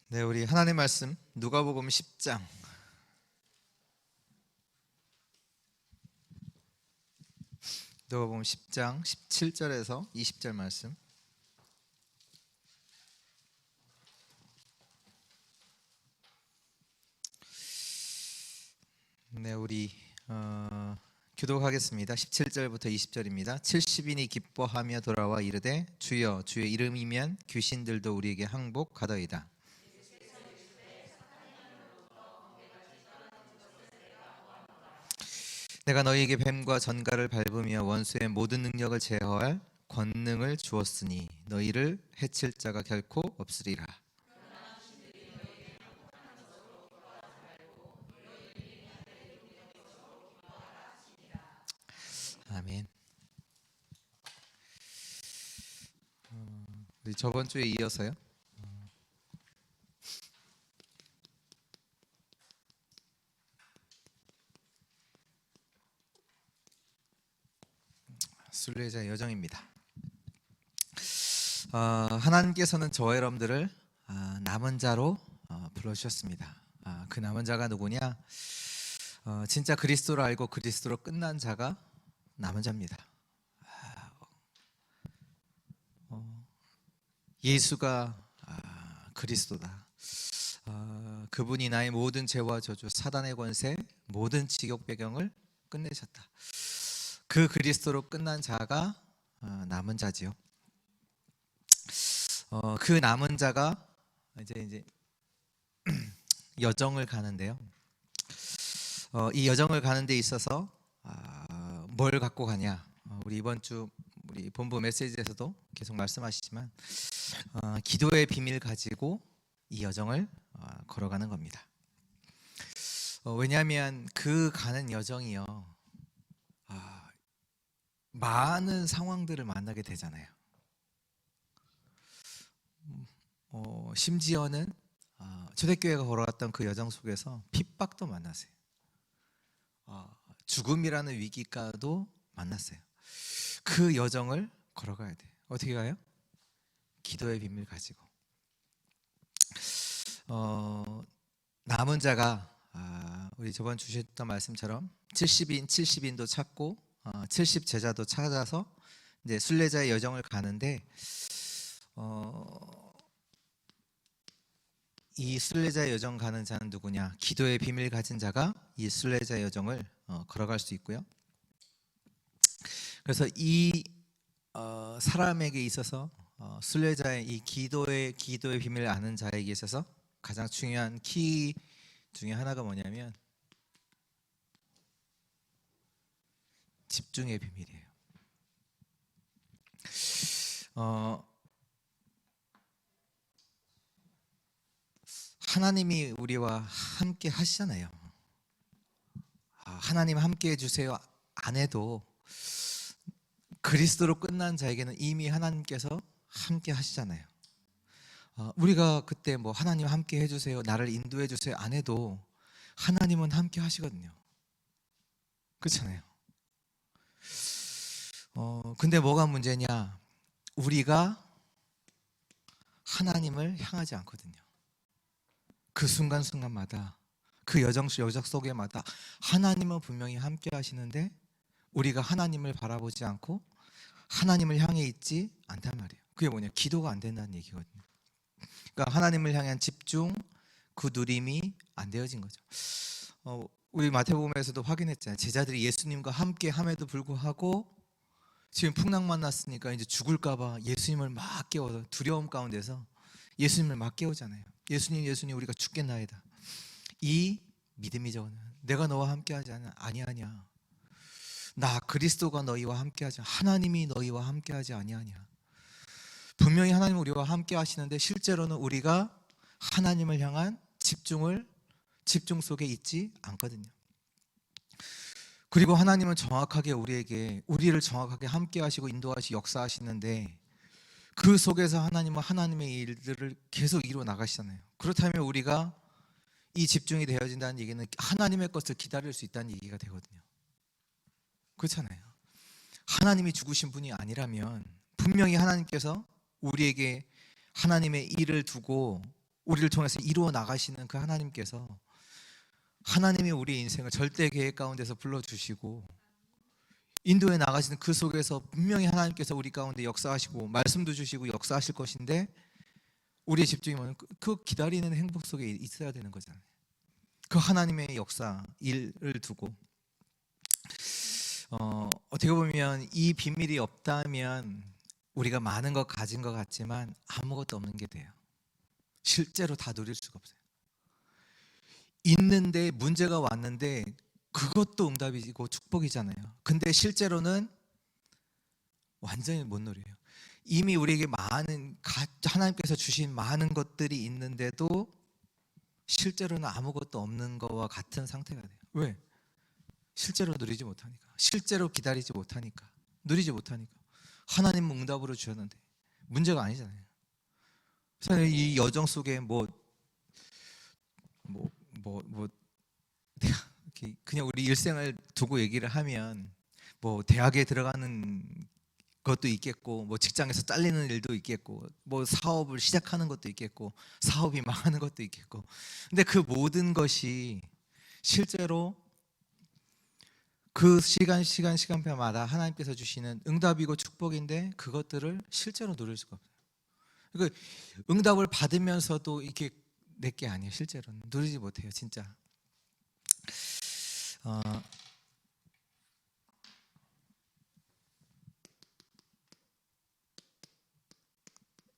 네, 우리 하나님 말씀 누가복음 10장 누가복음 10장 17절에서 20절 말씀. 네, 우리 교독하겠습니다. 17절부터 20절입니다. 70인이 기뻐하며 돌아와 이르되 주여 주의 이름이면 귀신들도 우리에게 항복하더이다. 내가 너희에게 뱀과 전갈을 밟으며 원수의 모든 능력을 제어할 권능을 주었으니 너희를 해칠 자가 결코 없으리라. 아멘. 우리 저번 주에 이어서요. 순례자의 여정입니다. 하나님께서는 저와 여러분들을 남은 자로 불러주셨습니다. 그 남은 자가 누구냐? 진짜 그리스도를 알고 그리스도로 끝난 자가 남은 자입니다. 예수가 그리스도다. 그분이 나의 모든 죄와 저주, 사단의 권세, 모든 직역 배경을 끝내셨다. 그 그리스도로 끝난 자가 남은 자지요. 그 남은 자가 이제 여정을 가는데요. 이 여정을 가는 데 있어서 뭘 갖고 가냐? 우리 이번 주 우리 본부 메시지에서도 계속 말씀하시지만 기도의 비밀 가지고 이 여정을 걸어가는 겁니다. 왜냐하면 그 가는 여정이요, 많은 상황들을 만나게 되잖아요. 심지어는 초대교회가 걸어갔던 그 여정 속에서 핍박도 만났어요. 죽음이라는 위기가도 만났어요. 그 여정을 걸어가야 돼요. 어떻게 가요? 기도의 비밀 가지고. 남은 자가 우리 저번 주셨던 말씀처럼 70인도 찾고 70제자도 찾아서 이제 순례자의 여정을 가는데, 이 순례자의 여정 가는 자는 누구냐? 기도의 비밀 가진 자가 이 순례자의 여정을 걸어갈 수 있고요. 그래서 이 사람에게 있어서 순례자의 이 기도의 비밀을 아는 자에게 있어서 가장 중요한 키 중에 하나가 뭐냐면 집중의 비밀이에요. 하나님이 우리와 함께 하시잖아요. 하나님 함께 해주세요 안 해도 그리스도로 끝난 자에게는 이미 하나님께서 함께 하시잖아요. 우리가 그때 뭐 하나님 함께 해주세요, 나를 인도해 주세요 안 해도 하나님은 함께 하시거든요. 그렇잖아요. 근데 뭐가 문제냐? 우리가 하나님을 향하지 않거든요. 그 순간순간마다, 그 여정 속에마다 하나님은 분명히 함께 하시는데 우리가 하나님을 바라보지 않고 하나님을 향해 있지 않단 말이에요. 그게 뭐냐? 기도가 안 된다는 얘기거든요. 그러니까 하나님을 향한 집중, 그 누림이 안 되어진 거죠. 우리 마태복음에서도 확인했잖아요. 제자들이 예수님과 함께 함에도 불구하고 지금 풍랑만 났으니까 이제 죽을까봐 예수님을 막 깨워서 두려움 가운데서 예수님을 막 깨우잖아요. 예수님 우리가 죽겠나이다. 이 믿음이죠. 내가 너와 함께하지 않아. 아니야. 나 그리스도가 너희와 함께하지, 하나님이 너희와 함께하지 아니하냐. 분명히 하나님은 우리와 함께 하시는데 실제로는 우리가 하나님을 향한 집중 속에 있지 않거든요. 그리고 하나님은 정확하게 우리를 정확하게 함께 하시고 인도하시고 역사하시는데 그 속에서 하나님은 하나님의 일들을 계속 이루어 나가시잖아요. 그렇다면 우리가 이 집중이 되어진다는 얘기는 하나님의 것을 기다릴 수 있다는 얘기가 되거든요. 그렇잖아요. 하나님이 죽으신 분이 아니라면 분명히 하나님께서 우리에게 하나님의 일을 두고 우리를 통해서 이루어 나가시는 그 하나님께서 하나님이 우리의 인생을 절대 계획 가운데서 불러주시고 인도에 나가시는 그 속에서 분명히 하나님께서 우리 가운데 역사하시고 말씀도 주시고 역사하실 것인데 우리의 집중이 뭐냐면 그 기다리는 행복 속에 있어야 되는 거잖아요. 그 하나님의 역사, 일을 두고 어떻게 보면 이 비밀이 없다면 우리가 많은 것 가진 것 같지만 아무것도 없는 게 돼요. 실제로 다 누릴 수가 없어요. 있는데 문제가 왔는데 그것도 응답이고 축복이잖아요. 근데 실제로는 완전히 못 누려요. 이미 우리에게 하나님께서 주신 많은 것들이 있는데도 실제로는 아무것도 없는 거와 같은 상태가 돼요. 왜? 실제로 누리지 못하니까, 실제로 기다리지 못하니까, 누리지 못하니까. 하나님은 응답으로 주셨는데 문제가 아니잖아요. 그래서 이 여정 속에 그냥 우리 일생을 두고 얘기를 하면 뭐 대학에 들어가는 것도 있겠고, 뭐 직장에서 잘리는 일도 있겠고, 뭐 사업을 시작하는 것도 있겠고, 사업이 망하는 것도 있겠고. 근데 그 모든 것이 실제로 그 시간마다 하나님께서 주시는 응답이고 축복인데 그것들을 실제로 누릴 수가 없어요. 그러니까 응답을 받으면서도 이게 내 게 아니에요. 실제로는 누리지 못해요. 진짜.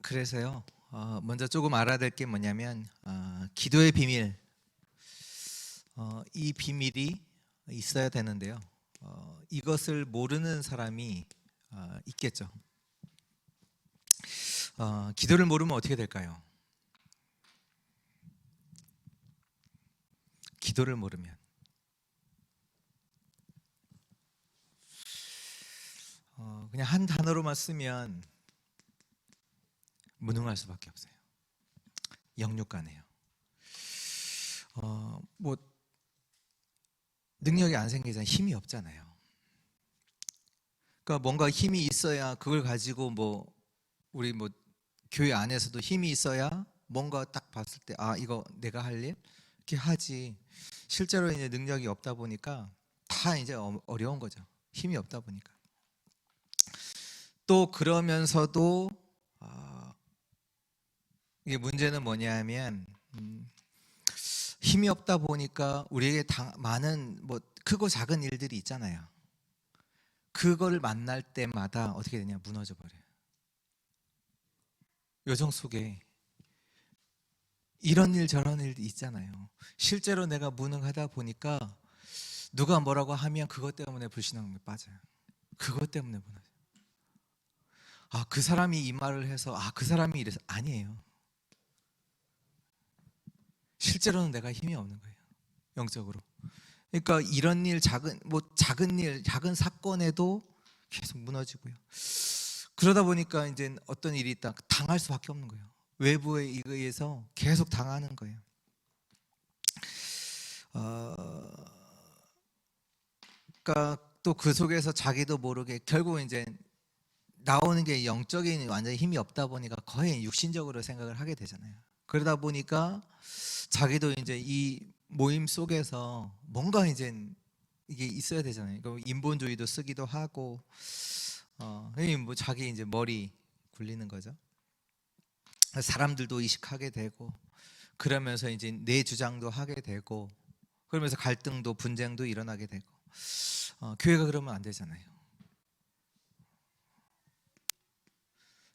그래서요. 먼저 조금 알아야 될 게 뭐냐면 기도의 비밀. 이 비밀이 있어야 되는데요. 이것을 모르는 사람이 있겠죠. 기도를 모르면 어떻게 될까요? 기도를 모르면 그냥 한 단어로만 쓰면 무능할 수밖에 없어요. 역력가네요. 뭐 능력이 안 생기잖아요. 힘이 없잖아요. 그러니까 뭔가 힘이 있어야 그걸 가지고 우리 교회 안에서도 힘이 있어야 뭔가 딱 봤을 때 이거 내가 할 일? 이렇게 하지. 실제로 이제 능력이 없다 보니까 다 이제 어려운 거죠. 힘이 없다 보니까. 또 그러면서도 이게 문제는 뭐냐면 힘이 없다 보니까 우리에게 많은 크고 작은 일들이 있잖아요. 그걸 만날 때마다 어떻게 되냐? 무너져 버려요. 여정 속에 이런 일 저런 일이 있잖아요. 실제로 내가 무능하다 보니까 누가 뭐라고 하면 그것 때문에 불신앙에 빠져요. 그것 때문에 무너져요. 그 사람이 이 말을 해서 그 사람이 이래서 아니에요. 실제로는 내가 힘이 없는 거예요. 영적으로. 그러니까 이런 일 작은 일 작은 사건에도 계속 무너지고요. 그러다 보니까 이제 어떤 일이 있다 당할 수밖에 없는 거예요. 외부에 의해서 계속 당하는 거예요. 그러니까 또 그 속에서 자기도 모르게 결국 이제 나오는 게 영적인 완전히 힘이 없다 보니까 거의 육신적으로 생각을 하게 되잖아요. 그러다 보니까 자기도 이제 이 모임 속에서 뭔가 이제 이게 있어야 되잖아요. 인본주의도 쓰기도 하고, 자기 이제 머리 굴리는 거죠. 사람들도 의식하게 되고, 그러면서 이제 내 주장도 하게 되고, 그러면서 갈등도 분쟁도 일어나게 되고, 교회가 그러면 안 되잖아요.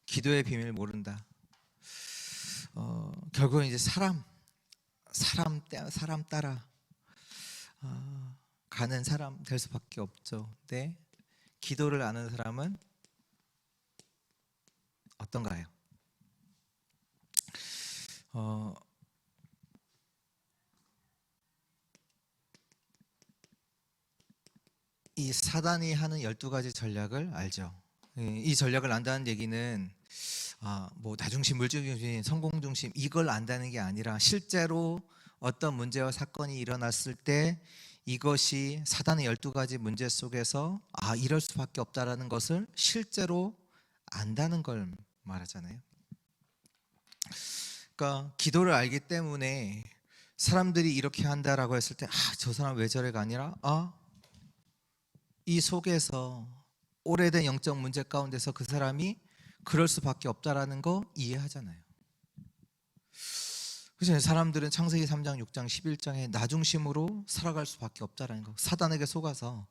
기도의 비밀 모른다. 결국은 이제 사람 따라 가는 사람 될 수밖에 없죠. 근데 기도를 아는 사람은 어떤가요? 이 사단이 하는 12가지 전략을 알죠. 이 전략을 안다는 얘기는 나중심, 물질중심, 성공중심 이걸 안다는 게 아니라 실제로 어떤 문제와 사건이 일어났을 때 이것이 사단의 12가지 문제 속에서 이럴 수밖에 없다라는 것을 실제로 안다는 걸 말하잖아요. 그러니까 기도를 알기 때문에 사람들이 이렇게 한다라고 했을 때 저 사람 왜 저래가 아니라 이 속에서 오래된 영적 문제 가운데서 그 사람이 그럴 수밖에 없다라는 거 이해하잖아요. 그래서 사람들은 창세기 3장, 6장, 11장에 나 중심으로 살아갈 수밖에 없다라는 거, 사단에게 속아서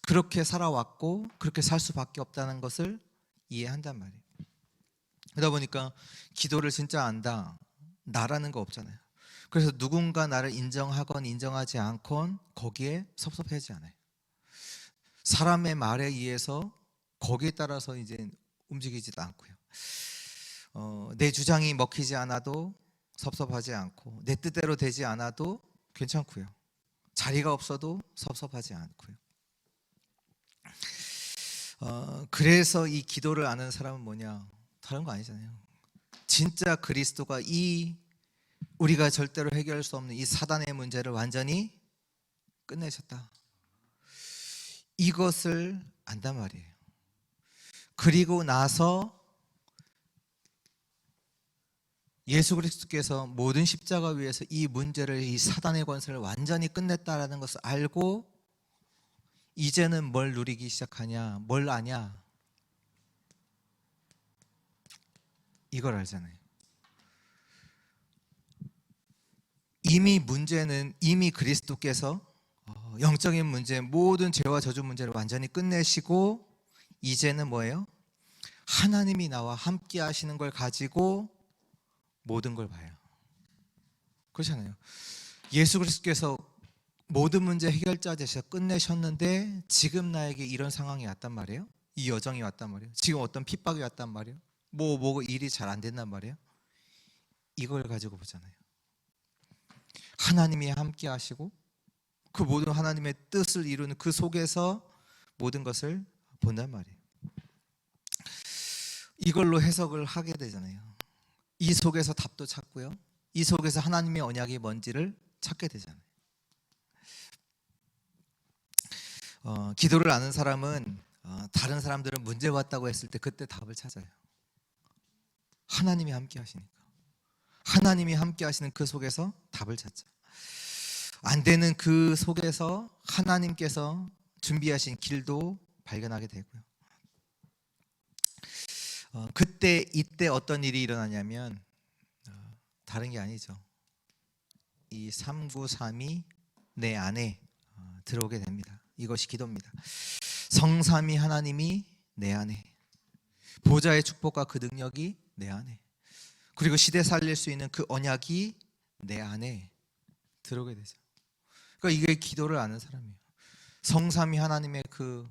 그렇게 살아왔고 그렇게 살 수밖에 없다는 것을 이해한단 말이에요. 그러다 보니까 기도를 진짜 안다, 나라는 거 없잖아요. 그래서 누군가 나를 인정하건 인정하지 않건 거기에 섭섭해하지 않아요. 사람의 말에 의해서 거기에 따라서 이제 움직이지도 않고요. 내 주장이 먹히지 않아도 섭섭하지 않고 내 뜻대로 되지 않아도 괜찮고요. 자리가 없어도 섭섭하지 않고요. 그래서 이 기도를 아는 사람은 뭐냐? 다른 거 아니잖아요. 진짜 그리스도가 이 우리가 절대로 해결할 수 없는 이 사단의 문제를 완전히 끝내셨다, 이것을 안단 말이에요. 그리고 나서 예수 그리스도께서 모든 십자가 위에서 이 문제를, 이 사단의 권세를 완전히 끝냈다라는 것을 알고 이제는 뭘 누리기 시작하냐, 뭘 아냐, 이걸 알잖아요. 이미 그리스도께서 영적인 문제, 모든 죄와 저주 문제를 완전히 끝내시고 이제는 뭐예요? 하나님이 나와 함께 하시는 걸 가지고 모든 걸 봐요. 그렇잖아요. 예수 그리스도께서 모든 문제 해결자 되셔 끝내셨는데 지금 나에게 이런 상황이 왔단 말이에요. 이 여정이 왔단 말이에요. 지금 어떤 핍박이 왔단 말이에요. 뭐 일이 잘 안 된단 말이에요. 이걸 가지고 보잖아요. 하나님이 함께 하시고 그 모든 하나님의 뜻을 이루는 그 속에서 모든 것을 본단 말이에요. 이걸로 해석을 하게 되잖아요. 이 속에서 답도 찾고요, 이 속에서 하나님의 언약이 뭔지를 찾게 되잖아요. 기도를 아는 사람은 다른 사람들은 문제 왔다고 했을 때 그때 답을 찾아요. 하나님이 함께 하시니까. 하나님이 함께 하시는 그 속에서 답을 찾죠. 안 되는 그 속에서 하나님께서 준비하신 길도 발견하게 되고요. 그때 이때 어떤 일이 일어나냐면 다른 게 아니죠. 이 393이 내 안에 들어오게 됩니다. 이것이 기도입니다. 성삼위 하나님이 내 안에, 보좌의 축복과 그 능력이 내 안에, 그리고 시대 살릴 수 있는 그 언약이 내 안에 들어오게 되죠. 그러니까 이게 기도를 아는 사람이에요. 성삼위 하나님의 그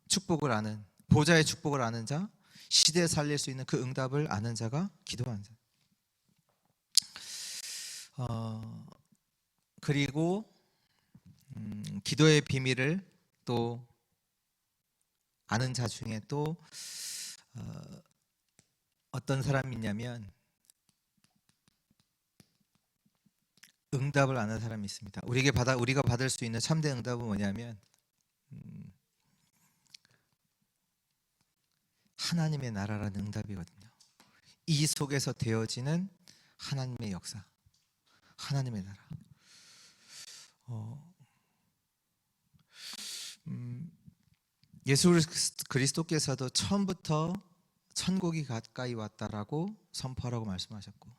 축복을 아는, 보좌의 축복을 아는 자, 시대 살릴 수 있는 그 응답을 아는 자가 기도하는 자. 그리고 기도의 비밀을 또 아는 자 중에 또 어떤 사람이 있냐면 응답을 아는 사람이 있습니다. 우리가 받을 수 있는 참된 응답은 뭐냐면 하나님의 나라라는 응답이거든요. 이 속에서 되어지는 하나님의 역사, 하나님의 나라. 예수 그리스도께서도 처음부터 천국이 가까이 왔다라고 선포하라고 말씀하셨고,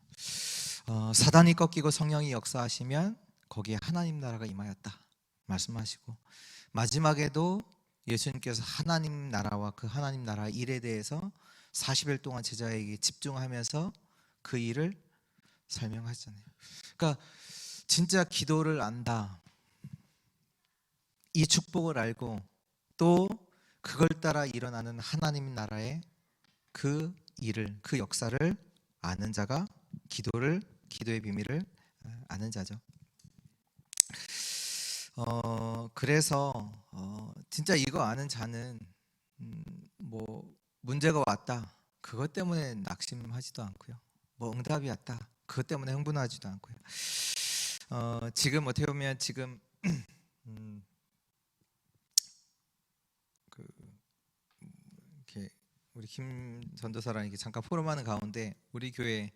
사단이 꺾이고 성령이 역사하시면 거기에 하나님 나라가 임하였다 말씀하시고, 마지막에도 예수님께서 하나님 나라와 그 하나님 나라 일에 대해서 40일 동안 제자에게 집중하면서 그 일을 설명하셨잖아요. 그러니까 진짜 기도를 안다, 이 축복을 알고 또 그걸 따라 일어나는 하나님 나라의 그 일을, 그 역사를 아는 자가 기도의 비밀을 아는 자죠. 그래서 진짜 이거 아는 자는 뭐 문제가 왔다 그것 때문에 낙심하지도 않고요, 뭐 응답이 왔다 그것 때문에 흥분하지도 않고요. 지금 어떻게 보면 지금 이렇게 우리 김 전도사랑 이렇게 잠깐 포럼하는 가운데 우리 교회가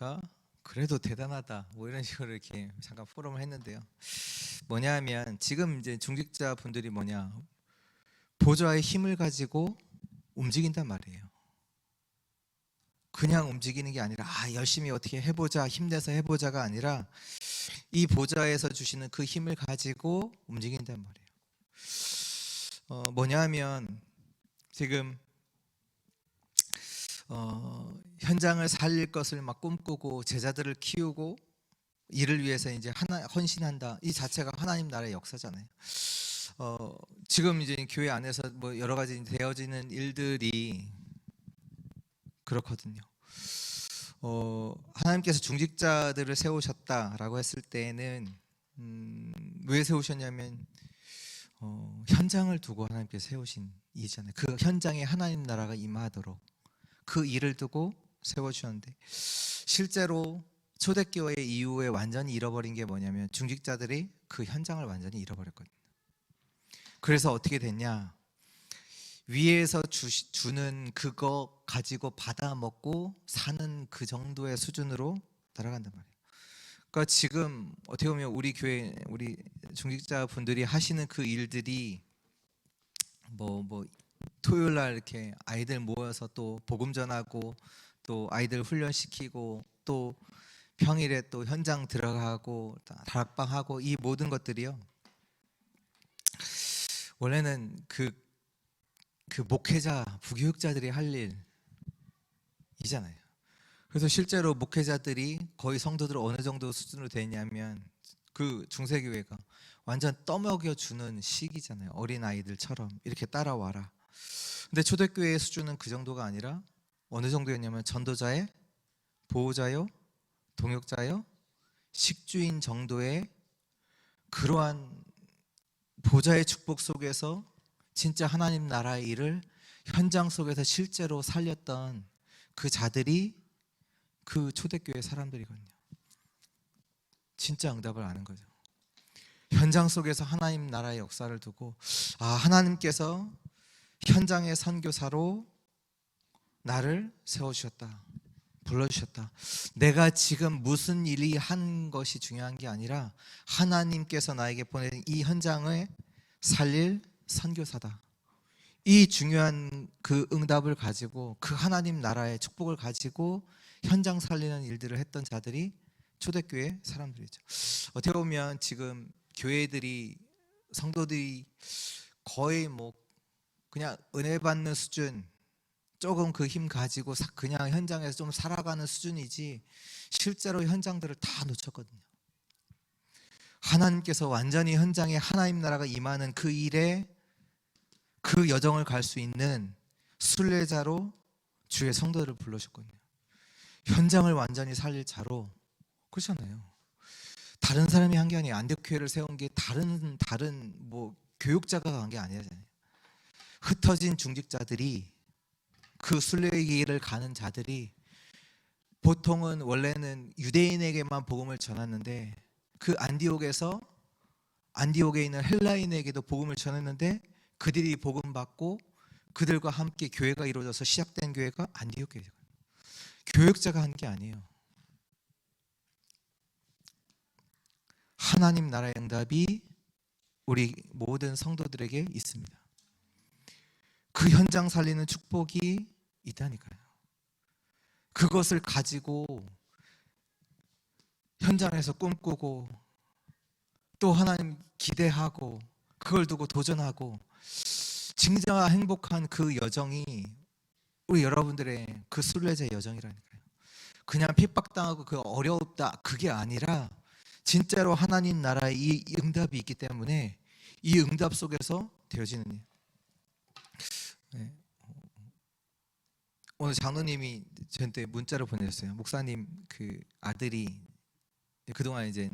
보니까 그래도 대단하다 뭐 이런 식으로 이렇게 잠깐 포럼을 했는데요. 뭐냐 하면 지금 이제 중직자 분들이 뭐냐, 보좌의 힘을 가지고 움직인단 말이에요. 그냥 움직이는 게 아니라 열심히 어떻게 해보자, 힘내서 해보자가 아니라 이 보좌에서 주시는 그 힘을 가지고 움직인단 말이에요. 뭐냐 하면 지금 현장을 살릴 것을 막 꿈꾸고 제자들을 키우고 이를 위해서 이제 하나 헌신한다, 이 자체가 하나님 나라의 역사잖아요. 지금 이제 교회 안에서 뭐 여러 가지 되어지는 일들이 그렇거든요. 하나님께서 중직자들을 세우셨다라고 했을 때는 왜 세우셨냐면 현장을 두고 하나님께서 세우신 이잖아요. 그 현장에 하나님 나라가 임하도록 그 일을 두고 세워주셨는데, 실제로 초대교회 이후에 완전히 잃어버린 게 뭐냐면 중직자들이 그 현장을 완전히 잃어버렸거든요. 그래서 어떻게 됐냐, 위에서 주는 그거 가지고 받아 먹고 사는 그 정도의 수준으로 날아간단 말이에요. 그러니까 지금 어떻게 보면 우리 교회, 우리 중직자 분들이 하시는 그 일들이 뭐 토요일 날 이렇게 아이들 모여서 또 복음 전하고 또 아이들 훈련시키고 또 평일에 또 현장 들어가고 다락방하고 이 모든 것들이요, 원래는 그 목회자, 부교육자들이 할 일이잖아요. 그래서 실제로 목회자들이 거의 성도들 어느 정도 수준으로 되냐면 그 중세교회가 완전 떠먹여 주는 시기잖아요. 어린 아이들처럼 이렇게 따라와라. 근데 초대교회의 수준은 그 정도가 아니라 어느 정도였냐면 전도자의 보호자요, 동역자요, 식주인 정도의 그러한 보좌의 축복 속에서 진짜 하나님 나라의 일을 현장 속에서 실제로 살렸던 그 자들이 그 초대교회 사람들이거든요. 진짜 응답을 아는 거죠. 현장 속에서 하나님 나라의 역사를 두고 하나님께서 현장의 선교사로 나를 세워주셨다, 불러주셨다. 내가 지금 무슨 일이 한 것이 중요한 게 아니라 하나님께서 나에게 보낸 이 현장을 살릴 선교사다. 이 중요한 그 응답을 가지고 그 하나님 나라의 축복을 가지고 현장 살리는 일들을 했던 자들이 초대교회 사람들이죠. 어떻게 보면 지금 교회들이, 성도들이 거의 뭐 그냥 은혜 받는 수준, 조금 그 힘 가지고 그냥 현장에서 좀 살아가는 수준이지 실제로 현장들을 다 놓쳤거든요. 하나님께서 완전히 현장에 하나님 나라가 임하는 그 일에 그 여정을 갈 수 있는 순례자로 주의 성도들을 불러주셨거든요. 현장을 완전히 살릴 자로. 그렇잖아요. 다른 사람이 한 게 아니에요. 안디옥교회를 세운 게 다른 뭐 교육자가 간 게 아니잖아요. 흩어진 중직자들이, 그 순례의 길을 가는 자들이 보통은 원래는 유대인에게만 복음을 전했는데 그 안디옥에 있는 헬라인에게도 복음을 전했는데 그들이 복음 받고 그들과 함께 교회가 이루어져서 시작된 교회가 안디옥 교회예요. 교육자가 한 게 아니에요. 하나님 나라의 응답이 우리 모든 성도들에게 있습니다. 그 현장 살리는 축복이 있다니까요. 그것을 가지고 현장에서 꿈꾸고 또 하나님 기대하고 그걸 두고 도전하고 진짜 행복한 그 여정이 우리 여러분들의 그 순례자 여정이라니까요. 그냥 핍박당하고 그 어렵다 그게 아니라 진짜로 하나님 나라의 이 응답이 있기 때문에 이 응답 속에서 되어지는 일. 네. 오늘 장로님이 저한테 문자를 보내셨어요. 목사님 그 아들이 그동안 이제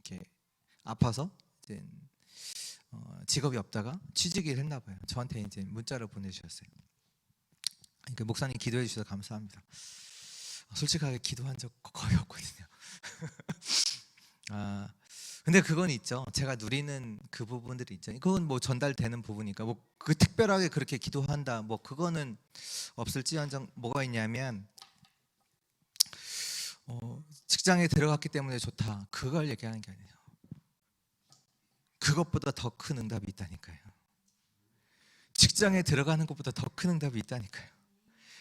이렇게 아파서 이제 직업이 없다가 취직을 했나 봐요. 저한테 이제 문자를 보내주셨어요. 그러니까 목사님 기도해 주셔서 감사합니다. 솔직하게 기도한 적 거의 없거든요. 근데 그건 있죠. 제가 누리는 그 부분들이 있죠. 그건 뭐 전달되는 부분이니까 뭐 그 특별하게 그렇게 기도한다 뭐 그거는 없을지언정 뭐가 있냐면 직장에 들어갔기 때문에 좋다, 그걸 얘기하는 게 아니에요. 그것보다 더 큰 응답이 있다니까요. 직장에 들어가는 것보다 더 큰 응답이 있다니까요.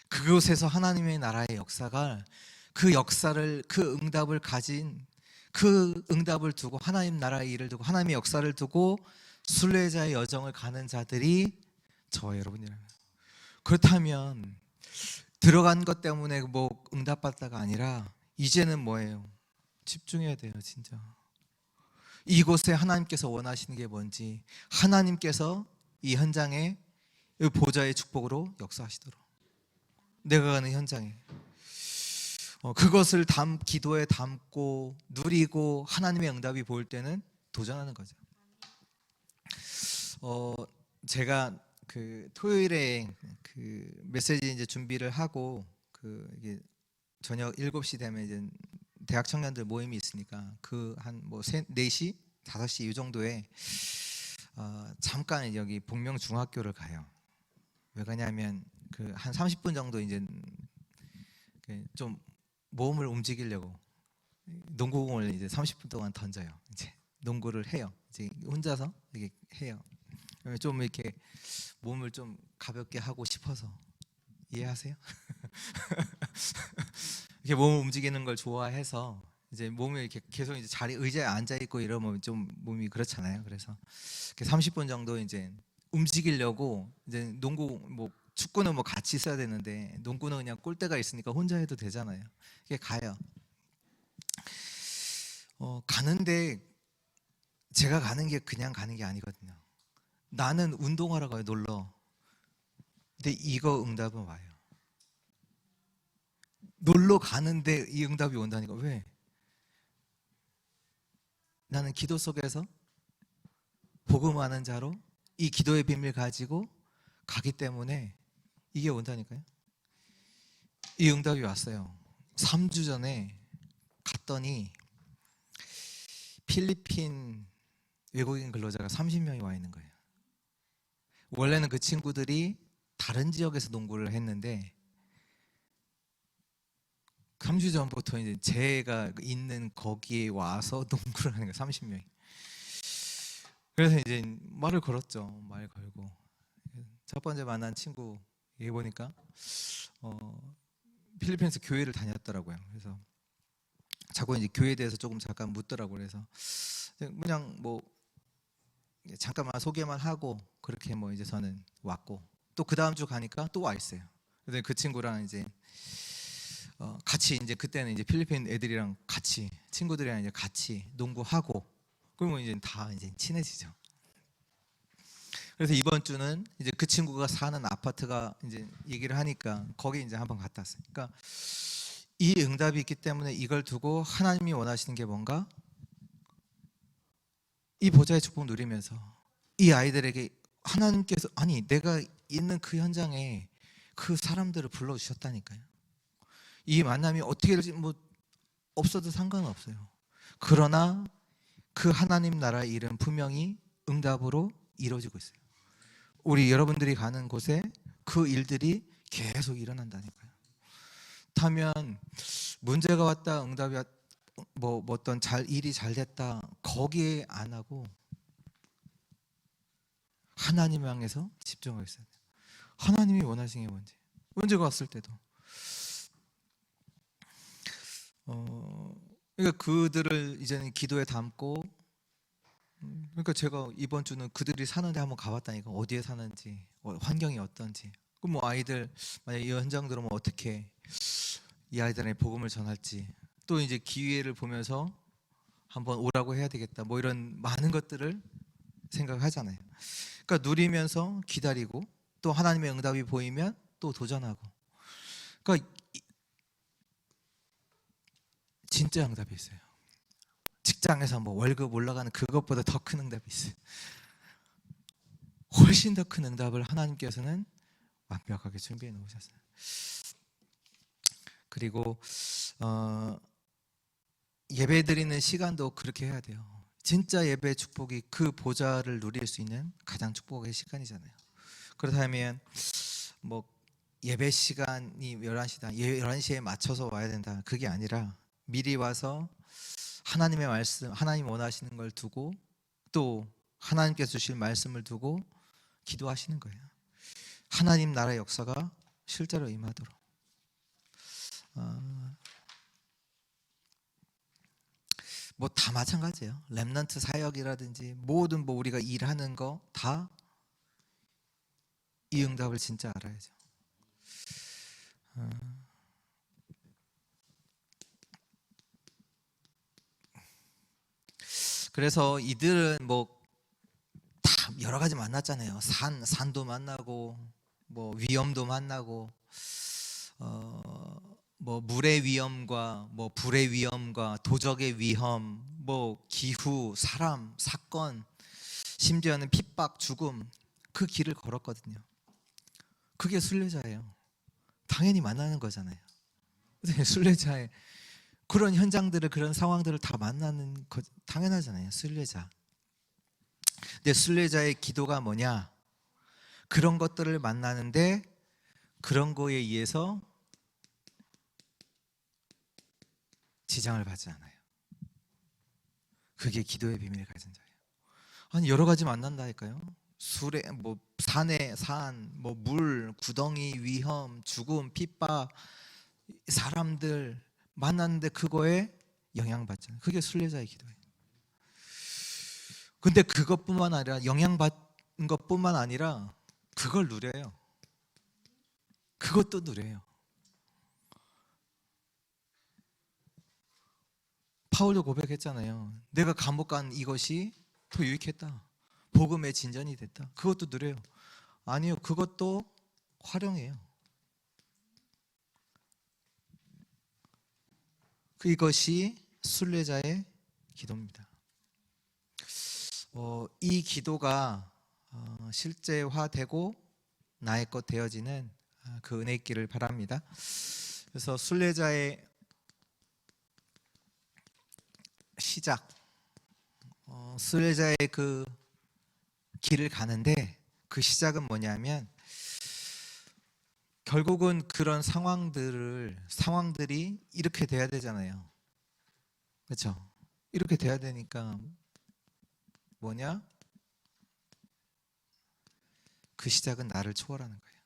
그곳에서 하나님의 나라의 역사가, 그 역사를, 그 응답을 가진, 그 응답을 두고, 하나님 나라의 일을 두고, 하나님의 역사를 두고 순례자의 여정을 가는 자들이 저와 여러분이라면, 그렇다면 들어간 것 때문에 뭐 응답받다가 아니라 이제는 뭐예요? 집중해야 돼요. 진짜 이곳에 하나님께서 원하시는 게 뭔지, 하나님께서 이 현장에 이 보좌의 축복으로 역사하시도록, 내가 가는 현장에 그것을 기도에 담고 누리고 하나님의 응답이 보일 때는 도전하는 거죠. 제가 그 토요일에 그 메시지 이제 준비를 하고, 이게 저녁 7시 되면 이제 대학 청년들 모임이 있으니까 그 한 뭐 4시, 5시 이 정도에 잠깐 여기 복명중학교를 가요. 왜 가냐면 그 한 30분 정도 이제 좀 몸을 움직이려고 농구공을 이제 30분 동안 던져요. 이제 농구를 해요. 이제 혼자서 이렇게 해요. 좀 이렇게 몸을 좀 가볍게 하고 싶어서. 이해하세요? 이렇게 몸을 움직이는 걸 좋아해서 이제 몸을 이렇게 계속 이제 의자에 앉아 있고 이러면 좀 몸이 그렇잖아요. 그래서 30분 정도 이제 움직이려고, 이제 농구 뭐 축구는 뭐 같이 있어야 되는데 농구는 그냥 골대가 있으니까 혼자 해도 되잖아요. 이게 가요. 가는데 제가 가는 게 그냥 가는 게 아니거든요. 나는 운동하러 가요, 놀러. 근데 이거 응답은 와요. 놀러 가는데 이 응답이 온다니까. 왜? 나는 기도 속에서 복음하는 자로 이 기도의 비밀 가지고 가기 때문에 이게 온다니까요. 이 응답이 왔어요. 3주 전에 갔더니 필리핀 외국인 근로자가 30명이 와 있는 거예요. 원래는 그 친구들이 다른 지역에서 농구를 했는데 3주 전부터 이제 제가 있는 거기에 와서 농구를 하는 거예요. 30명이. 그래서 이제 말을 걸었죠. 말 걸고 첫 번째 만난 친구 얘기 보니까 필리핀에서 교회를 다녔더라고요. 그래서 자꾸 이제 교회에 대해서 조금 잠깐 묻더라고요. 그래서 그냥 뭐 잠깐만 소개만 하고 그렇게 뭐 이제 저는 왔고, 또 그 다음 주 가니까 또 와 있어요. 그래서 그 친구랑 이제 같이 이제 그때는 이제 필리핀 애들이랑 같이, 친구들이랑 이제 같이 농구하고, 그러면 이제 다 이제 친해지죠. 그래서 이번 주는 이제 그 친구가 사는 아파트가 이제 얘기를 하니까 거기 이제 한번 갔다 왔어요. 그러니까 이 응답이 있기 때문에 이걸 두고 하나님이 원하시는 게 뭔가, 이 보좌의 축복을 누리면서 이 아이들에게 하나님께서, 아니 내가 있는 그 현장에 그 사람들을 불러주셨다니까요. 이 만남이 어떻게 될지 뭐 없어도 상관은 없어요. 그러나 그 하나님 나라의 일은 분명히 응답으로 이루어지고 있어요. 우리 여러분들이 가는 곳에 그 일들이 계속 일어난다니까요. 그렇다면 문제가 왔다, 응답이 뭐 어떤 일이 잘 됐다, 거기에 안 하고 하나님 향해서 집중하고 있어야 돼요. 하나님이 원하시는 게 뭔지. 문제가 왔을 때도 그러니까 그들을 이제는 기도에 담고, 그러니까 제가 이번 주는 그들이 사는데 한번 가봤다니까. 어디에 사는지, 환경이 어떤지. 그럼 뭐 아이들 만약 이 현장 들어오면 어떻게 이 아이들의 복음을 전할지, 또 이제 기회를 보면서 한번 오라고 해야 되겠다, 뭐 이런 많은 것들을 생각하잖아요. 그러니까 누리면서 기다리고, 또 하나님의 응답이 보이면 또 도전하고. 그러니까 진짜 응답이 있어요. 직장에서 뭐 월급 올라가는 그것보다 더 큰 응답이 있어요. 훨씬 더 큰 응답을 하나님께서는 완벽하게 준비해 놓으셨어요. 그리고 예배 드리는 시간도 그렇게 해야 돼요. 진짜 예배 축복이 그 보좌를 누릴 수 있는 가장 축복의 시간이잖아요. 그렇다면 뭐 예배 시간이 11시다, 11시에 맞춰서 와야 된다, 그게 아니라 미리 와서 하나님의 말씀, 하나님 원하시는 걸 두고 또 하나님께서 주실 말씀을 두고 기도하시는 거예요. 하나님 나라의 역사가 실제로 임하도록. 뭐 다 마찬가지예요. 렘넌트 사역이라든지 모든 뭐 우리가 일하는 거 다 이 응답을 진짜 알아야죠. 그래서 이들은 뭐 다 여러 가지 만났잖아요. 산도 만나고 뭐 위험도 만나고 뭐 물의 위험과 뭐 불의 위험과 도적의 위험, 뭐 기후, 사람, 사건, 심지어는 핍박, 죽음, 그 길을 걸었거든요. 그게 순례자예요. 당연히 만나는 거잖아요. 순례자의 그런 현장들을, 그런 상황들을 다 만나는 거 당연하잖아요. 순례자. 근데 순례자의 기도가 뭐냐? 그런 것들을 만나는데 그런 거에 의해서 지장을 받지 않아요. 그게 기도의 비밀을 가진 자예요. 아니 여러 가지 만난다니까요. 술에 뭐 산에 산, 뭐 물, 구덩이, 위험, 죽음, 핍박, 사람들 만났는데 그거에 영향받잖아요. 그게 순례자의 기도예요. 근데 그것뿐만 아니라 영향받은 것뿐만 아니라 그걸 누려요. 그것도 누려요. 바울도 고백했잖아요. 내가 감옥 간 이것이 더 유익했다. 복음의 진전이 됐다. 그것도 누려요. 아니요, 그것도 활용해요. 이것이 순례자의 기도입니다. 이 기도가 실제화되고 나의 것 되어지는 그 은혜 있기를 바랍니다. 그래서 순례자의 시작, 순례자의 그 길을 가는데 그 시작은 뭐냐면 결국은 그런 상황들이 이렇게 돼야 되잖아요. 그렇죠? 이렇게 돼야 되니까 뭐냐? 그 시작은 나를 초월하는 거예요.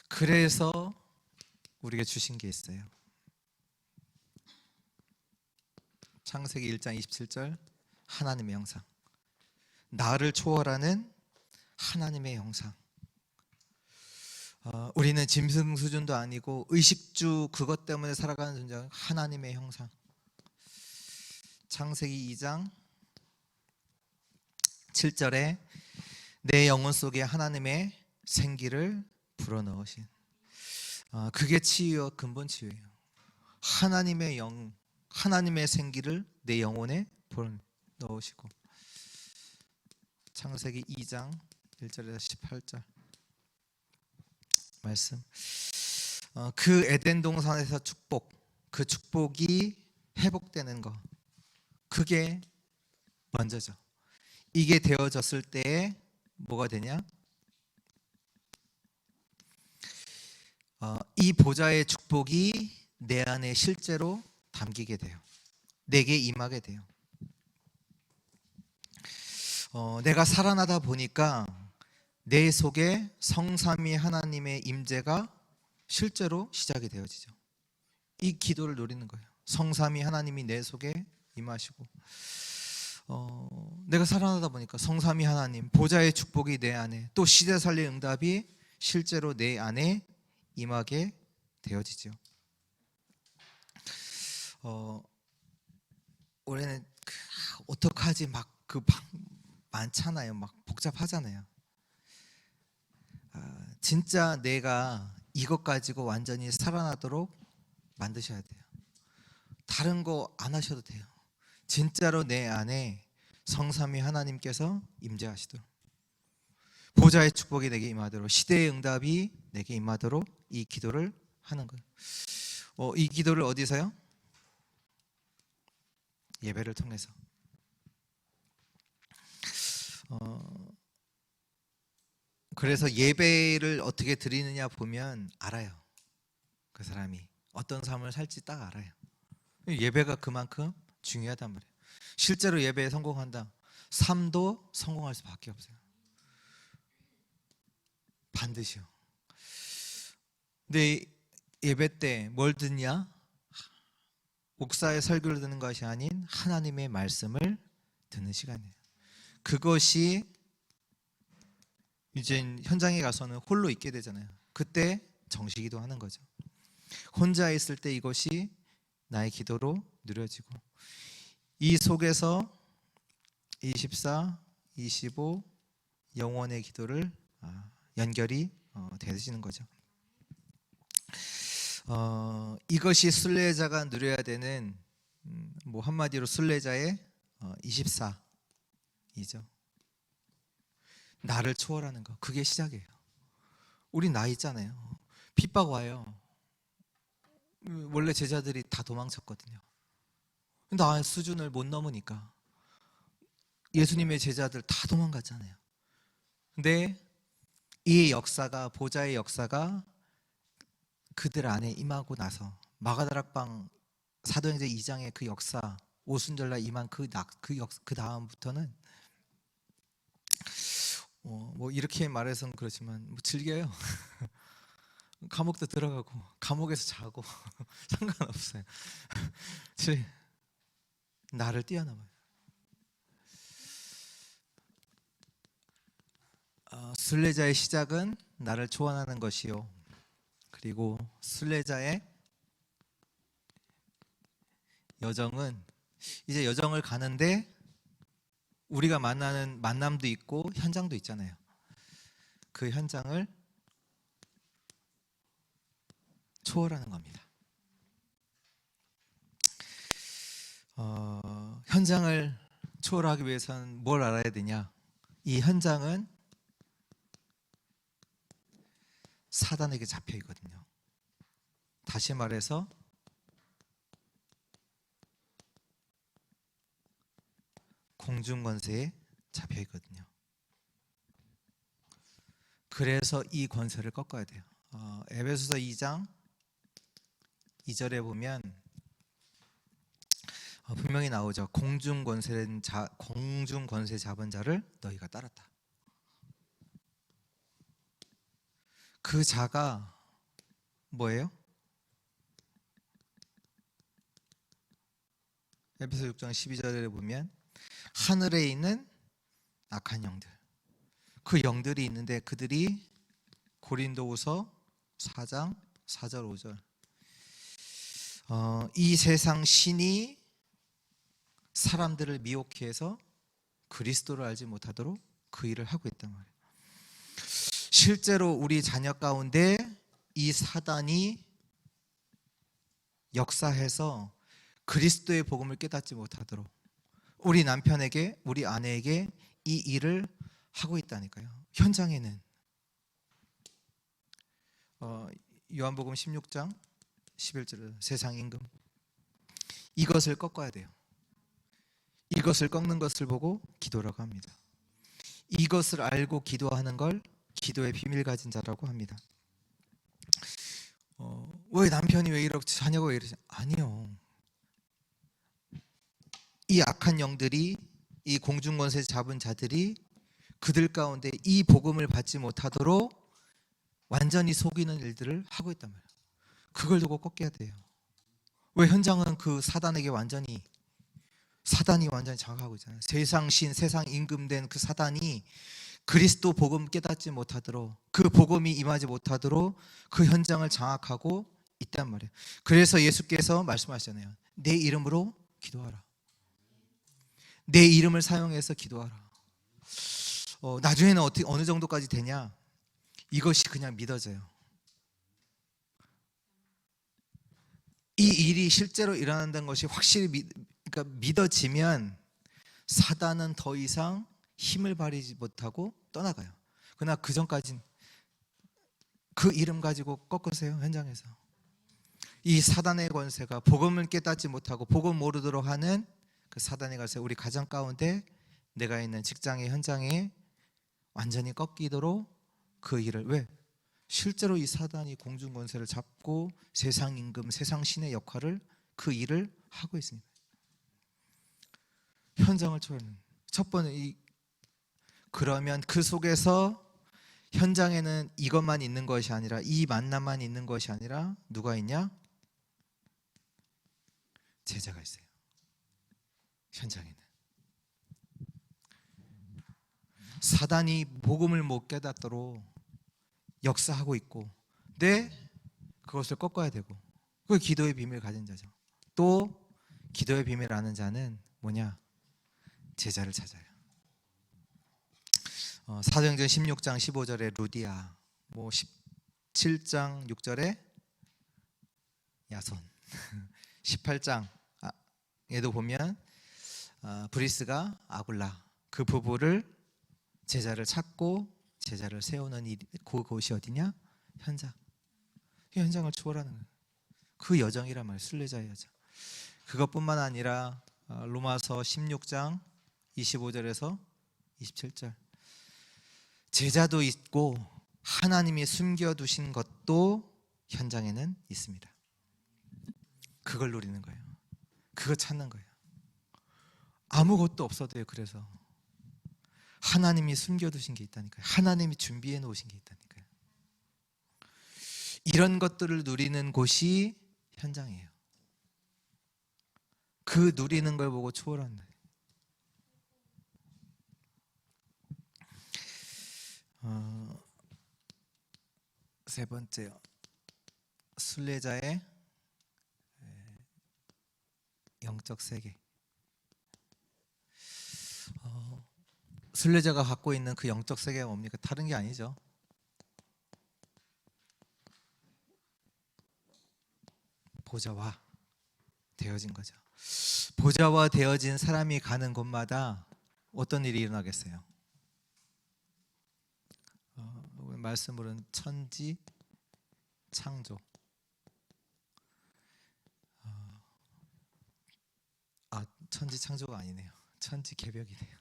그래서 우리에게 주신 게 있어요. 창세기 1장 27절, 하나님의 형상. 나를 초월하는 하나님의 형상. 우리는 짐승 수준도 아니고 의식주 그것 때문에 살아가는 존재가 하나님의 형상. 창세기 2장 7절에 내 영혼 속에 하나님의 생기를 불어넣으신, 그게 치유의 근본 치유예요. 하나님의 영, 하나님의 생기를 내 영혼에 불어넣으시고. 창세기 2장 1절에서 18절 말씀. 그 에덴 동산에서 축복, 그 축복이 회복되는 것, 그게 먼저죠. 이게 되어졌을 때에 뭐가 되냐? 이 보좌의 축복이 내 안에 실제로 담기게 돼요. 내게 임하게 돼요. 내가 살아나다 보니까 내 속에 성삼위 하나님의 임재가 실제로 시작이 되어지죠. 이 기도를 노리는 거예요. 성삼위 하나님이 내 속에 임하시고, 내가 살아나다 보니까 성삼위 하나님 보좌의 축복이 내 안에, 또 시대 살릴 응답이 실제로 내 안에 임하게 되어지죠. 올해는 어떡하지 막 많잖아요. 막 복잡하잖아요. 진짜 내가 이것 가지고 완전히 살아나도록 만드셔야 돼요. 다른 거 안 하셔도 돼요. 진짜로 내 안에 성삼위 하나님께서 임재하시도록, 보좌의 축복이 내게 임하도록, 시대의 응답이 내게 임하도록 이 기도를 하는 거예요. 이 기도를 어디서요? 예배를 통해서. 그래서 예배를 어떻게 드리느냐 보면 알아요. 그 사람이 어떤 삶을 살지 딱 알아요. 예배가 그만큼 중요하단 말이에요. 실제로 예배에 성공한다. 삶도 성공할 수밖에 없어요. 반드시요. 근데 예배 때 뭘 듣냐? 목사의 설교를 듣는 것이 아닌 하나님의 말씀을 듣는 시간이에요. 그것이 이제 현장에 가서는 홀로 있게 되잖아요. 그때 정식기도 하는 거죠. 혼자 있을 때 이것이 나의 기도로 누려지고, 이 속에서 24, 25 영원의 기도를 연결이 되시는 거죠. 이것이 순례자가 누려야 되는, 뭐 한마디로 순례자의 24이죠. 나를 초월하는 거, 그게 시작이에요. 우리 나 있잖아요. 핍박 와요. 원래 제자들이 다 도망쳤거든요. 나 수준을 못 넘으니까 예수님의 제자들 다 도망갔잖아요. 근데 이 역사가, 보좌의 역사가 그들 안에 임하고 나서 마가다락방 사도행전 2장의 그 역사, 오순절날 임한 그 다음부터는 뭐 이렇게 말해서는 그렇지만 뭐 즐겨요. 감옥도 들어가고 감옥에서 자고 상관없어요. 나를 뛰어넘어요. 순례자의 시작은 나를 초안하는 것이요, 그리고 순례자의 여정은, 이제 여정을 가는데 우리가 만나는 만남도 있고 현장도 있잖아요. 그 현장을 초월하는 겁니다. 현장을 초월하기 위해서는 뭘 알아야 되냐? 이 현장은 사단에게 잡혀 있거든요. 다시 말해서 공중 권세에 잡혀 있거든요. 그래서 이 권세를 꺾어야 돼요. 에베소서 2장 2절에 보면 분명히 나오죠. 공중 권세 잡은 자를 너희가 따랐다. 그 자가 뭐예요? 에베소 6장 12절에 보면 하늘에 있는 악한 영들, 그 영들이 있는데 그들이 고린도후서 4장 4절 5절, 이 세상 신이 사람들을 미혹해 해서 그리스도를 알지 못하도록 그 일을 하고 있단 말이에요. 실제로 우리 자녀 가운데 이 사단이 역사해서 그리스도의 복음을 깨닫지 못하도록 우리 남편에게, 우리 아내에게 이 일을 하고 있다니까요. 현장에는 요한복음 16장 11절, 세상 임금, 이것을 꺾어야 돼요. 이것을 꺾는 것을 보고 기도라고 합니다. 이것을 알고 기도하는 걸 기도의 비밀 가진 자라고 합니다. 왜 남편이 왜 이렇지, 자녀가 왜 이러지? 아니요. 이 악한 영들이, 이 공중권세 잡은 자들이 그들 가운데 이 복음을 받지 못하도록 완전히 속이는 일들을 하고 있단 말이에요. 그걸 두고 꺾여야 돼요. 왜? 현장은 그 사단이 완전히 장악하고 있잖아요. 세상 신, 세상 임금된 그 사단이 그리스도 복음 깨닫지 못하도록, 그 복음이 임하지 못하도록 그 현장을 장악하고 있단 말이에요. 그래서 예수께서 말씀하셨잖아요. 내 이름으로 기도하라. 내 이름을 사용해서 기도하라. 나중에는 어느 정도까지 되냐? 이것이 그냥 믿어져요. 이 일이 실제로 일어난다는 것이 확실히 믿어지면 사단은 더 이상 힘을 발휘하지 못하고 떠나가요. 그러나 그 전까지는 그 이름 가지고 꺾으세요. 현장에서 이 사단의 권세가, 복음을 깨닫지 못하고 복음 모르도록 하는 그 사단의 권세, 우리 가정 가운데, 내가 있는 직장의 현장에 완전히 꺾이도록 그 일을, 왜? 실제로 이 사단이 공중 권세를 잡고 세상 임금, 세상 신의 역할을 그 일을 하고 있습니다. 현장을 초월하는 첫 번째 그러면 그 속에서 현장에는 이것만 있는 것이 아니라 이 만남만 있는 것이 아니라 누가 있냐? 제자가 있어요. 현장에는 사단이 복음을 못 깨닫도록 역사하고 있고, 근데 그것을 꺾어야 되고, 그 기도의 비밀을 가진 자죠. 또 기도의 비밀을 아는 자는 뭐냐? 제자를 찾아요. 사도행전 16장 15절에 루디아, 17장 6절에 야손, 18장 얘도 보면 브리스가 아굴라, 그 부부를 제자를 찾고 제자를 세우는 그곳이 어디냐? 현장. 현장을 초월하는 거예요. 그 여정이란 말이에요. 순례자의 여정. 그것뿐만 아니라 로마서 16장 25절에서 27절, 제자도 있고 하나님이 숨겨두신 것도 현장에는 있습니다. 그걸 누리는 거예요. 그거 찾는 거예요. 아무것도 없어도요. 그래서 하나님이 숨겨두신 게 있다니까요. 하나님이 준비해 놓으신 게 있다니까요. 이런 것들을 누리는 곳이 현장이에요. 그 누리는 걸 보고 초월한다. 세 번째요. 순례자의 영적 세계. 순례자가 갖고 있는 그 영적 세계가 뭡니까? 다른 게 아니죠. 보좌와 되어진 거죠. 보좌와 되어진 사람이 가는 곳마다 어떤 일이 일어나겠어요? 말씀으로는 천지 창조. 천지 창조가 아니네요. 천지 개벽이네요.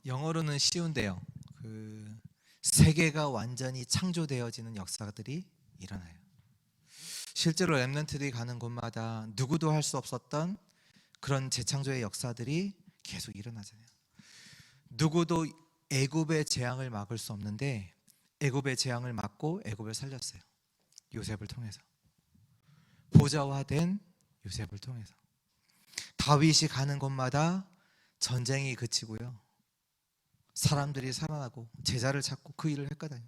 영어로는 쉬운데요. 그 세계가 완전히 창조되어지는 역사들이 일어나요. 실제로 렘넌트들이 가는 곳마다 누구도 할 수 없었던 그런 재창조의 역사들이 계속 일어나잖아요. 누구도 애굽의 재앙을 막을 수 없는데 애굽의 재앙을 막고 애굽을 살렸어요. 요셉을 통해서. 보좌화된 요셉을 통해서. 다윗이 가는 곳마다 전쟁이 그치고요. 사람들이 살아나고 제자를 찾고 그 일을 했거든요.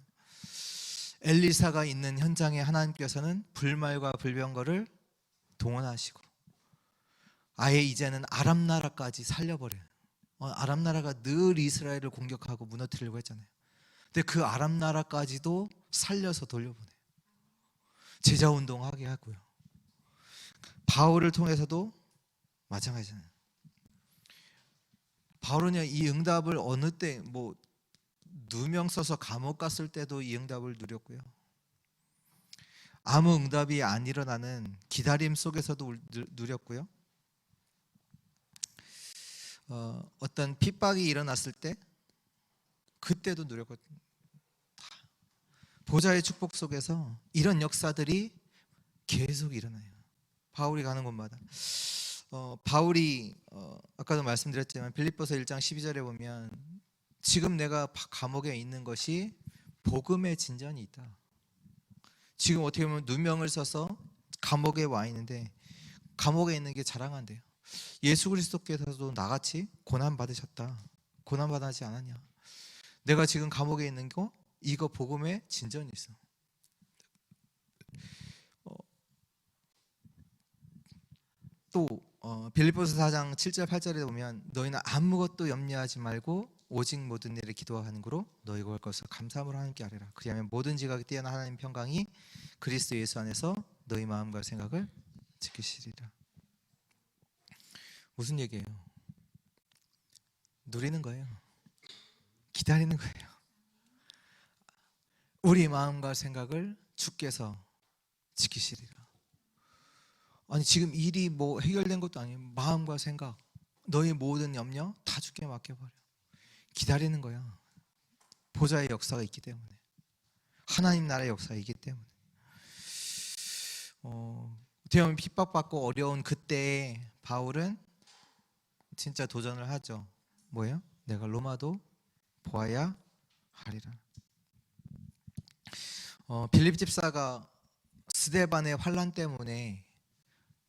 엘리사가 있는 현장에 하나님께서는 불말과 불병거를 동원하시고 아예 이제는 아람 나라까지 살려버려요. 아람 나라가 늘 이스라엘을 공격하고 무너뜨리려고 했잖아요. 근데 그 아람 나라까지도 살려서 돌려보내요. 제자 운동하게 하고요. 바울을 통해서도 마찬가지잖아요. 바울은요, 이 응답을 어느 때 누명 써서 감옥 갔을 때도 이 응답을 누렸고요. 아무 응답이 안 일어나는 기다림 속에서도 누렸고요. 어떤 핍박이 일어났을 때 그때도 누렸거든요. 보좌의 축복 속에서 이런 역사들이 계속 일어나요. 바울이 가는 곳마다. 바울이 아까도 말씀드렸지만 빌립보서 1장 12절에 보면 지금 내가 감옥에 있는 것이 복음의 진전이 있다. 지금 어떻게 보면 누명을 써서 감옥에 와 있는데 감옥에 있는 게 자랑한대요. 예수 그리스도께서도 나같이 고난 받으셨다. 고난 받지 않았냐? 내가 지금 감옥에 있는 거 이거 복음의 진전이 있어. 또 빌립보서 4장 7절 8절에 보면 너희는 아무것도 염려하지 말고 오직 모든 일에 기도와 간구로 너희가 올 것을 감사함으로 하나님께 아뢰라. 그리하면 모든 지각이 뛰어난 하나님 평강이 그리스도 예수 안에서 너희 마음과 생각을 지키시리라. 무슨 얘기예요? 누리는 거예요. 기다리는 거예요. 우리 마음과 생각을 주께서 지키시리라. 아니 지금 일이 뭐 해결된 것도 아니에요. 마음과 생각, 너의 모든 염려 다 주께 맡겨버려. 기다리는 거야. 보좌의 역사가 있기 때문에, 하나님 나라의 역사가 있기 때문에. 어떻게 보면 핍박받고 어려운 그때 바울은 진짜 도전을 하죠. 뭐예요? 내가 로마도 보아야 하리라. 빌립 집사가 스데반의 환란 때문에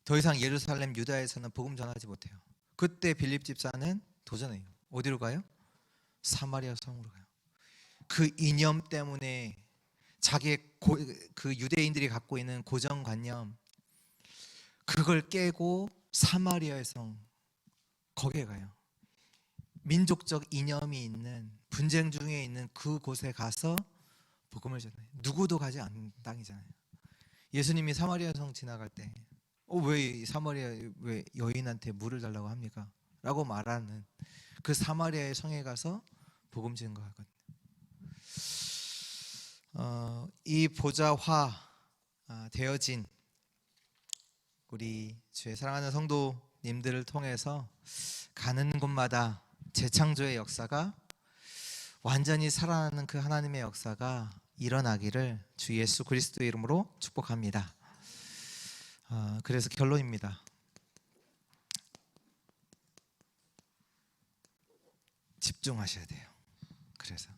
더 이상 예루살렘 유다에서는 복음 전하지 못해요. 그때 빌립 집사는 도전해요. 어디로 가요? 사마리아 성으로 가요. 그 이념 때문에 자기의 그 유대인들이 갖고 있는 고정관념, 그걸 깨고 사마리아의 성, 거기에 가요. 민족적 이념이 있는, 분쟁 중에 있는 그곳에 가서 복음을 전해요. 누구도 가지 않는 땅이잖아요. 예수님이 사마리아 성 지나갈 때 왜 사마리아 왜 여인한테 물을 달라고 합니까? 라고 말하는 그 사마리아의 성에 가서 복음 증거하거든요. 이 보좌화 되어진 우리 주의 사랑하는 성도님들을 통해서 가는 곳마다 재창조의 역사가, 완전히 살아나는 그 하나님의 역사가 일어나기를 주 예수 그리스도의 이름으로 축복합니다. 그래서 결론입니다. 집중하셔야 돼요. 그래서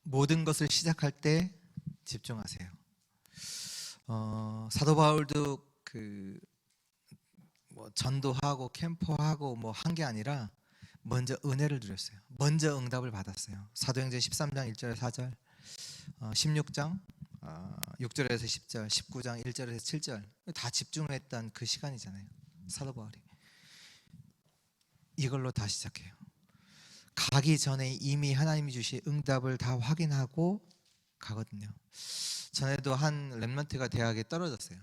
모든 것을 시작할 때 집중하세요. 사도 바울도 뭐 전도하고 캠퍼하고 뭐 한 게 아니라 먼저 은혜를 누렸어요. 먼저 응답을 받았어요. 사도행전 13장 1절 4절, 16장 6절에서 10절, 19장 1절에서 7절 다 집중했던 그 시간이잖아요. 사도 바울이 이걸로 다 시작해요. 가기 전에 이미 하나님이 주신 응답을 다 확인하고 가거든요. 전에도 한 렘넌트가 대학에 떨어졌어요.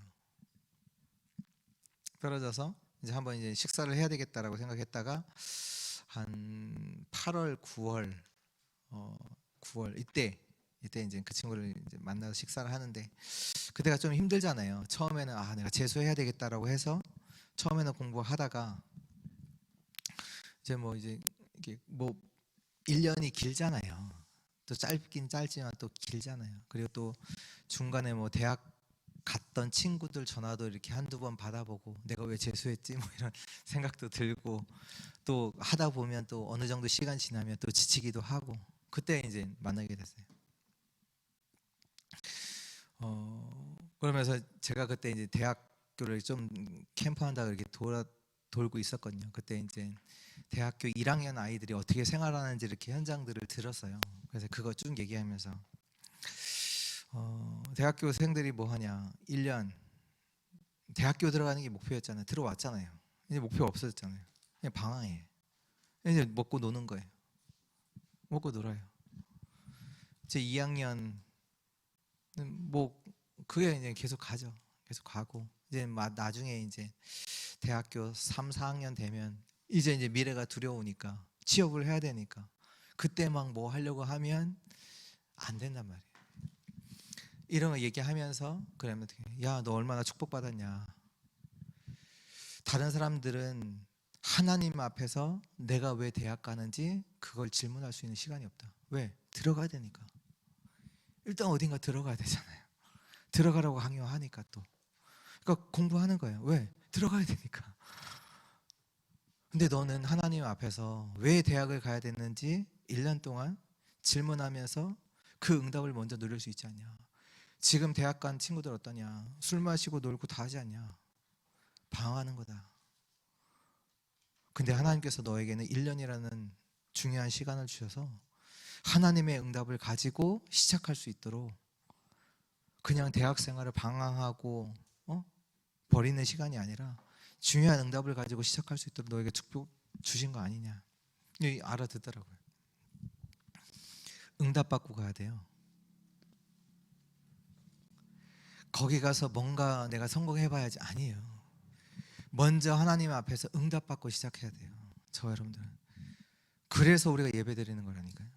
떨어져서 이제 한번 이제 식사를 해야 되겠다라고 생각했다가 한 8월, 9월 이때 이제 그 친구를 이제 만나서 식사를 하는데, 그때가 좀 힘들잖아요. 처음에는 내가 재수해야 되겠다라고 해서 처음에는 공부하다가 이제 이게 뭐 1년이 길잖아요. 또 짧긴 짧지만 또 길잖아요. 그리고 또 중간에 뭐 대학 갔던 친구들 전화도 이렇게 한두 번 받아보고 내가 왜 재수했지 뭐 이런 생각도 들고, 또 하다 보면 또 어느 정도 시간 지나면 또 지치기도 하고, 그때 이제 만나게 됐어요. 그러면서 제가 그때 이제 대학교를 좀 캠프한다고 이렇게 돌고 있었거든요. 그때 이제 대학교 1학년 아이들이 어떻게 생활하는지 이렇게 현장들을 들었어요. 그래서 그거 쭉 얘기하면서 대학교생들이 뭐 하냐, 1년 대학교 들어가는 게 목표였잖아요. 들어왔잖아요. 이제 목표 없어졌잖아요. 그냥 방황해. 이제 먹고 노는 거예요. 먹고 놀아요. 제 2학년 뭐 그게 이제 계속 가죠. 계속 가고 이제 나중에 이제 대학교 3, 4학년 되면 이제 미래가 두려우니까 취업을 해야 되니까 그때 막 뭐 하려고 하면 안 된단 말이에요. 이런 거 얘기하면서 그러면 야, 너 얼마나 축복받았냐. 다른 사람들은 하나님 앞에서 내가 왜 대학 가는지 그걸 질문할 수 있는 시간이 없다. 왜? 들어가야 되니까. 일단 어딘가 들어가야 되잖아요. 들어가라고 강요하니까 또. 그러니까 공부하는 거예요. 왜? 들어가야 되니까. 근데 너는 하나님 앞에서 왜 대학을 가야 됐는지 1년 동안 질문하면서 그 응답을 먼저 누릴 수 있지 않냐. 지금 대학 간 친구들 어떠냐. 술 마시고 놀고 다 하지 않냐. 방황하는 거다. 근데 하나님께서 너에게는 1년이라는 중요한 시간을 주셔서 하나님의 응답을 가지고 시작할 수 있도록, 그냥 대학 생활을 방황하고 버리는 시간이 아니라 중요한 응답을 가지고 시작할 수 있도록 너에게 축복 주신 거 아니냐. 알아듣더라고요. 응답 받고 가야 돼요. 거기 가서 뭔가 내가 성공해봐야지, 아니에요. 먼저 하나님 앞에서 응답 받고 시작해야 돼요. 저와 여러분들은. 그래서 우리가 예배 드리는 거라니까요.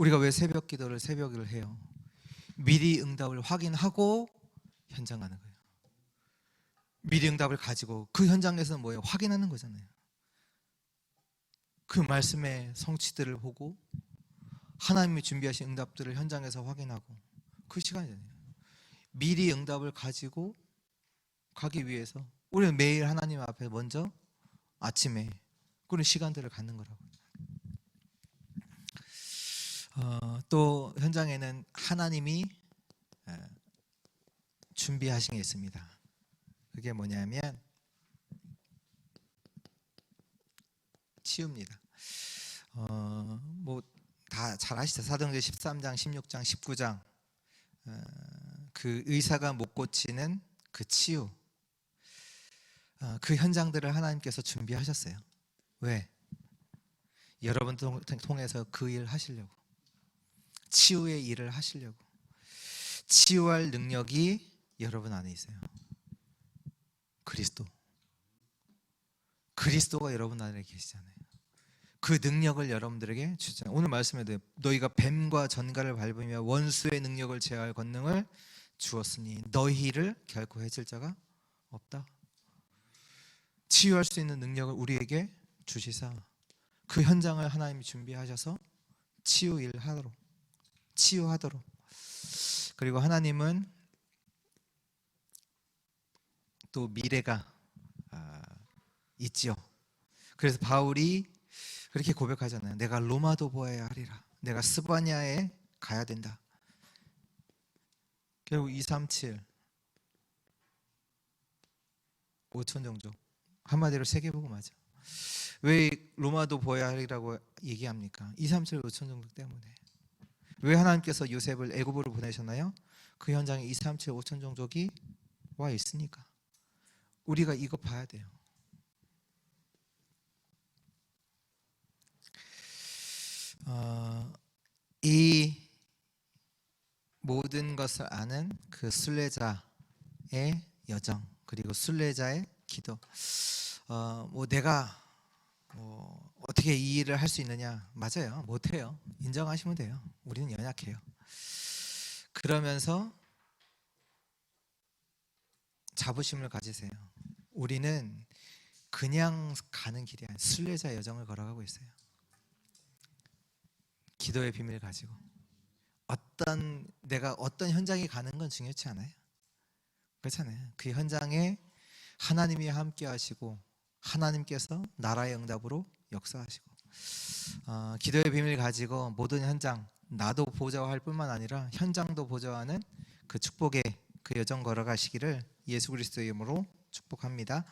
우리가 왜 새벽 기도를 새벽을 해요? 미리 응답을 확인하고 현장 가는 거예요. 미리 응답을 가지고 그 현장에서는 뭐예요? 확인하는 거잖아요. 그 말씀의 성취들을 보고 하나님이 준비하신 응답들을 현장에서 확인하고 그 시간이잖아요. 미리 응답을 가지고 가기 위해서 우리는 매일 하나님 앞에 먼저 아침에 그런 시간들을 갖는 거라고요. 또 현장에는 하나님이 준비하신 게 있습니다. 그게 뭐냐면 치유입니다. 뭐 다 잘 아시죠? 사도행전 13장, 16장, 19장 그 의사가 못 고치는 그 치유, 그 현장들을 하나님께서 준비하셨어요. 왜? 여러분 통해서 그 일 하시려고, 치유의 일을 하시려고. 치유할 능력이 여러분 안에 있어요. 그리스도가 여러분 안에 계시잖아요. 그 능력을 여러분들에게 주잖아요. 오늘 말씀에도 너희가 뱀과 전갈을 밟으며 원수의 능력을 제어할 권능을 주었으니 너희를 결코 해칠 자가 없다. 치유할 수 있는 능력을 우리에게 주시사 그 현장을 하나님이 준비하셔서 치유하도록. 그리고 하나님은 또 미래가 있지요. 그래서 바울이 그렇게 고백하잖아요. 내가 로마도 보아야 하리라. 내가 스바냐에 가야 된다. 결국 237 5천 종족, 한마디로 세계복음하죠. 왜 로마도 보아야 하리라고 얘기합니까? 237 5천 종족 때문에. 왜 하나님께서 요셉을 애굽으로 보내셨나요? 그 현장에 237 5천 종족이 와 있으니까. 우리가 이거 봐야 돼요. 이 모든 것을 아는 그 순례자의 여정, 그리고 순례자의 기도. 뭐 내가 어떻게 이 일을 할 수 있느냐? 맞아요. 못해요. 인정하시면 돼요. 우리는 연약해요. 그러면서 자부심을 가지세요. 우리는 그냥 가는 길이 아니라 순례자 여정을 걸어가고 있어요. 기도의 비밀을 가지고 내가 어떤 현장에 가는 건 중요치 않아요. 그렇잖아요. 그 현장에 하나님이 함께 하시고 하나님께서 나라의 응답으로 역사하시고 기도의 비밀을 가지고 모든 현장, 나도 보좌할 뿐만 아니라 현장도 보좌하는 그 축복의 그 여정 걸어가시기를 예수 그리스도의 이름으로 축복합니다.